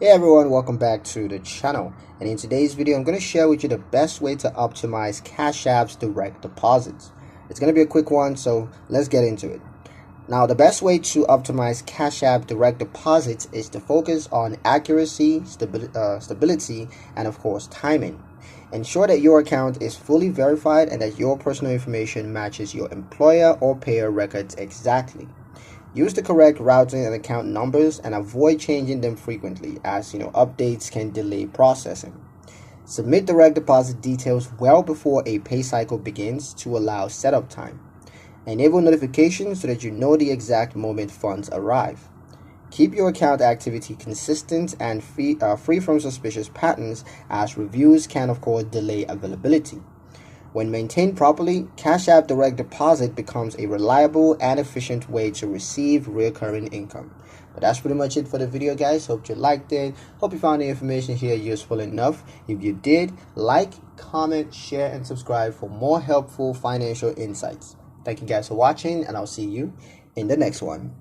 Hey everyone, welcome back to the channel, and in today's video I'm going to share with you the best way to optimize Cash App's direct deposits. It's going to be a quick one, so let's get into it. Now, the best way to optimize Cash App direct deposits is to focus on accuracy, stability, and of course timing. Ensure that your account is fully verified and that your personal information matches your employer or payer records exactly. Use the correct routing and account numbers and avoid changing them frequently, as updates can delay processing. Submit direct deposit details well before a pay cycle begins to allow setup time. Enable notifications so that you know the exact moment funds arrive. Keep your account activity consistent and free from suspicious patterns, as reviews can of course delay availability. When maintained properly, Cash App Direct Deposit becomes a reliable and efficient way to receive recurring income. But that's pretty much it for the video, guys. Hope you liked it. Hope you found the information here useful enough. If you did, like, comment, share, and subscribe for more helpful financial insights. Thank you guys for watching, and I'll see you in the next one.